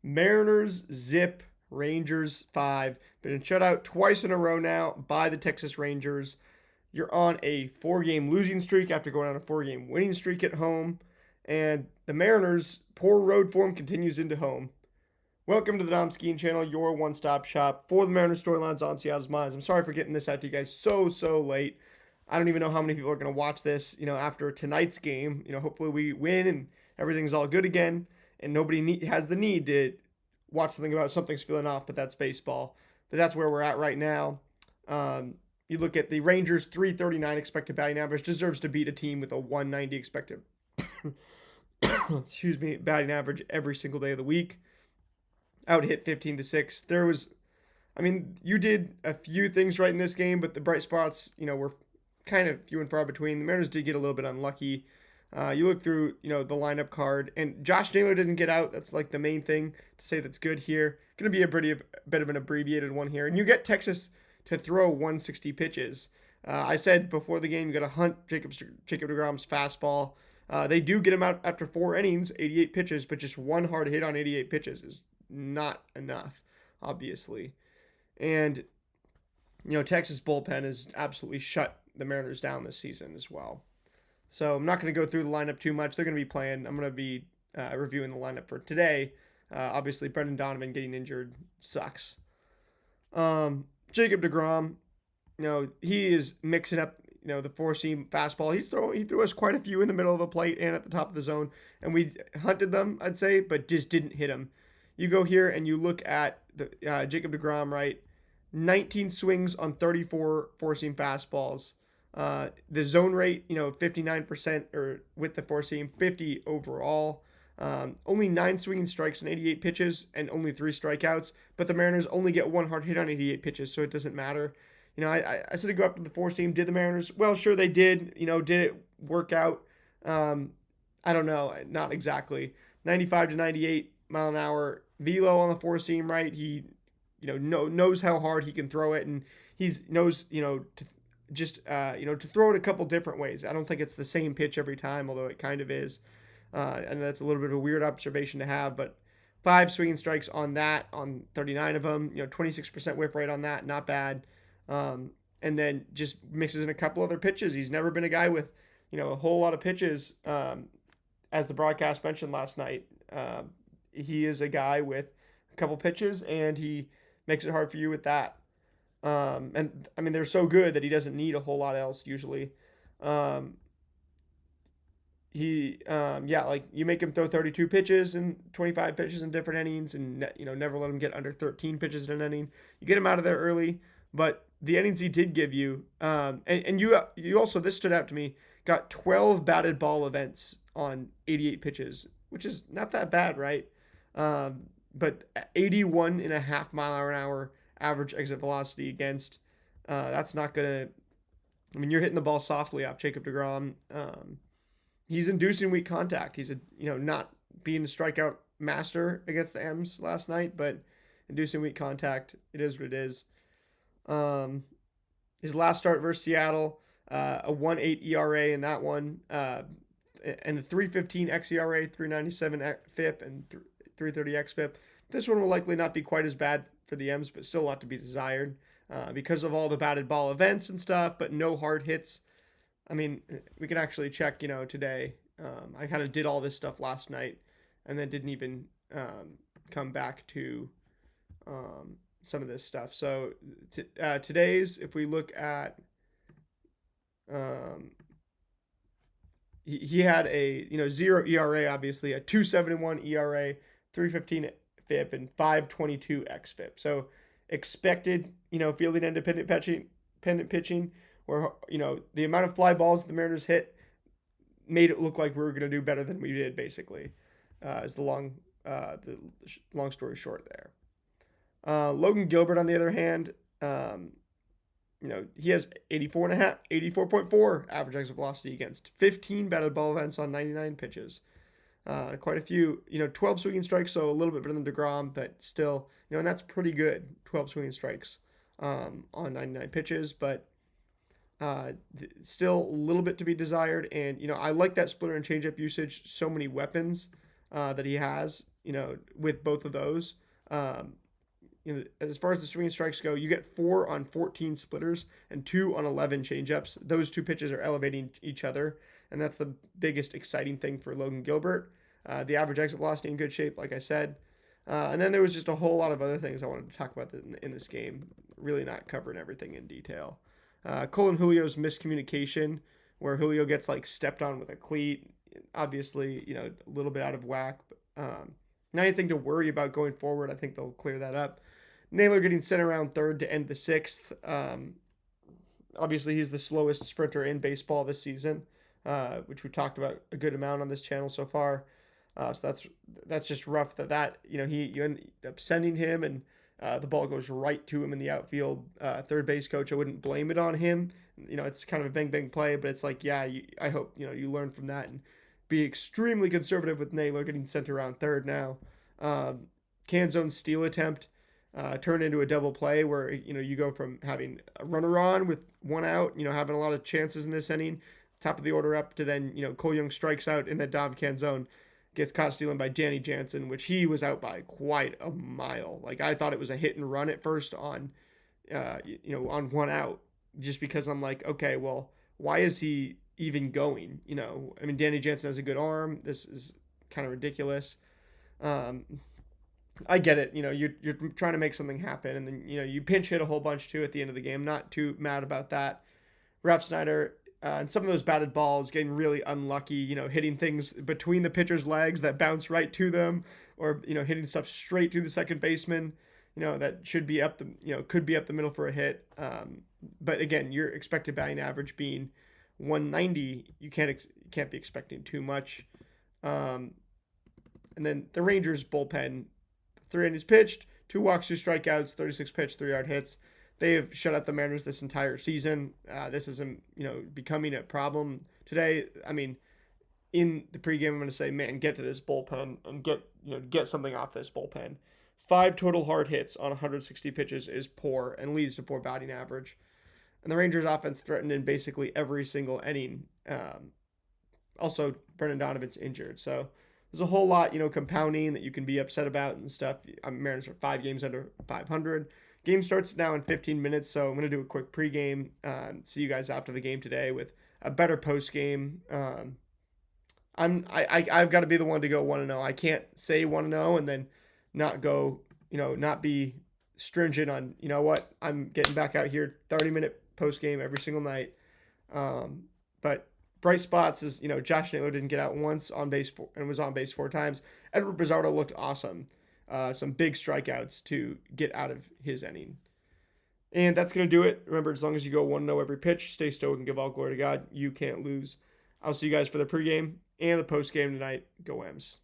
Mariners zip, Rangers 5. Been shut out twice in a row now by the Texas Rangers. You're on a 4 game losing streak after going on a 4 game winning streak at home. And the Mariners' poor road form continues into home. Welcome to the Dom Skiing Channel, your one stop shop for the Mariners storylines on Seattle's minds. I'm sorry for getting this out to you guys so late. I don't even know how many people are going to watch this, after tonight's game. Hopefully we win and everything's all good again and nobody has the need to watch something about something's feeling off, but that's baseball. But that's where we're at right now. You look at the Rangers 339 expected batting average, deserves to beat a team with a 190 expected excuse me, batting average every single day of the week. Out hit 15-6. You did a few things right in this game, but the bright spots, were kind of few and far between. The Mariners did get a little bit unlucky. You look through, the lineup card, and Josh Naylor doesn't get out. That's like the main thing to say that's good here. Going to be a bit of an abbreviated one here, and you get Texas to throw 160 pitches. I said before the game, you got to hunt Jacob DeGrom's fastball. They do get him out after 4 innings, 88 pitches, but just one hard hit on 88 pitches is not enough, obviously. And, Texas bullpen has absolutely shut the Mariners down this season as well. So I'm not going to go through the lineup too much. They're going to be playing. I'm going to be reviewing the lineup for today. Obviously, Brendan Donovan getting injured sucks. Jacob DeGrom, he is mixing up, the four-seam fastball. He threw us quite a few in the middle of the plate and at the top of the zone, and we hunted them, I'd say, but just didn't hit them. You go here and you look at the Jacob DeGrom, right? 19 swings on 34 four-seam fastballs. The zone rate, 59% or with the four seam, 50 overall. Only 9 swinging strikes and 88 pitches and only 3 strikeouts. But the Mariners only get 1 hard hit on 88 pitches, so it doesn't matter. I said to go after the four seam. Did the Mariners? Well, sure they did. Did it work out? I don't know. Not exactly. 95 to 98 mile an hour velo on the four seam, right? He, knows how hard he can throw it, and knows, to throw it a couple different ways. I don't think it's the same pitch every time, although it kind of is. And that's a little bit of a weird observation to have, but 5 swinging strikes on that, on 39 of them, 26% whiff rate on that, not bad. And then just mixes in a couple other pitches. He's never been a guy with, a whole lot of pitches. As the broadcast mentioned last night, he is a guy with a couple pitches, and he makes it hard for you with that. And I mean, they're so good that he doesn't need a whole lot else usually. Um, like you make him throw 32 pitches and 25 pitches in different innings, and never let him get under 13 pitches in an inning. You get him out of there early, but the innings he did give you, and you also, this stood out to me, got 12 batted ball events on 88 pitches, which is not that bad, right? But 81.5 mile-an-hour average exit velocity against. That's not gonna. I mean, you're hitting the ball softly off Jacob DeGrom. He's inducing weak contact. He's not being a strikeout master against the M's last night, but inducing weak contact. It is what it is. His last start versus Seattle, a 1.8 ERA in that one, and a 3.15 xERA, 3.97 FIP, and 3.30 xFIP. This one will likely not be quite as bad for the M's, but still a lot to be desired because of all the batted ball events and stuff, but no hard hits. I mean, we can actually check, today. I kind of did all this stuff last night and then didn't even come back to some of this stuff. So today's, if we look at, he had a, 0 ERA, obviously, a 2.71 ERA, 3.15 FIP, and 5.22 xFIP. So expected, fielding independent pitching, where, the amount of fly balls the Mariners hit made it look like we were going to do better than we did, basically, is the long story short there. Logan Gilbert, on the other hand, he has 84.4 average exit velocity against 15 batted ball events on 99 pitches. Quite a few, 12 swinging strikes, so a little bit better than DeGrom, but still, and that's pretty good, 12 swinging strikes on 99 pitches, but still a little bit to be desired. And, I like that splitter and changeup usage, so many weapons that he has. with both of those. Um, as far as the swinging strikes go, you get 4 on 14 splitters and 2 on 11 changeups. Those two pitches are elevating each other, and that's the biggest exciting thing for Logan Gilbert. The average exit velocity in good shape, like I said. And then there was just a whole lot of other things I wanted to talk about in this game, really not covering everything in detail. Cole and Julio's miscommunication, where Julio gets like stepped on with a cleat, obviously, a little bit out of whack. But, not anything to worry about going forward. I think they'll clear that up. Naylor getting sent around third to end the sixth. Obviously, he's the slowest sprinter in baseball this season, which we've talked about a good amount on this channel so far. So that's just rough you end up sending him and the ball goes right to him in the outfield. Third base coach, I wouldn't blame it on him. It's kind of a bang bang play, but it's like, I hope you learn from that and be extremely conservative with Naylor getting sent around third now. Canzone's steal attempt turned into a double play where you go from having a runner on with one out, having a lot of chances in this inning, top of the order up to then Cole Young strikes out and then Dom Canzone gets caught stealing by Danny Jansen, which he was out by quite a mile. Like I thought it was a hit and run at first on on one out, just because I'm like, okay, well, why is he even going? I mean, Danny Jansen has a good arm. This is kind of ridiculous. I get it. You're trying to make something happen, and then you pinch hit a whole bunch too at the end of the game. Not too mad about that. Ralph Snyder and some of those batted balls getting really unlucky. Hitting things between the pitcher's legs that bounce right to them, or hitting stuff straight to the second baseman. That should be up could be up the middle for a hit. But again, your expected batting average being 190, you can't be expecting too much. And then the Rangers bullpen, 3 innings pitched, 2 walks, 2 strikeouts, 36 pitch, 3-yard hits. They have shut out the Mariners this entire season. This isn't becoming a problem today. I mean, in the pregame, I'm going to say, man, get to this bullpen and get something off this bullpen. 5 total hard hits on 160 pitches is poor and leads to poor batting average. And the Rangers offense threatened in basically every single inning. Also, Brendan Donovan's injured. So there's a whole lot, compounding that you can be upset about and stuff. Mariners are 5 games under 500. Game starts now in 15 minutes, so I'm going to do a quick pregame. See you guys after the game today with a better postgame. I've got to be the one to go 1-0. I can't say 1-0 and then not go, not be stringent on, what, I'm getting back out here 30-minute postgame every single night. But bright spots is, Josh Naylor didn't get out once on base and was on base 4 times. Edward Bizardo looked awesome. Some big strikeouts to get out of his inning. And that's going to do it. Remember, as long as you go 1-0 every pitch, stay stoic and give all glory to God. You can't lose. I'll see you guys for the pregame and the postgame tonight. Go M's.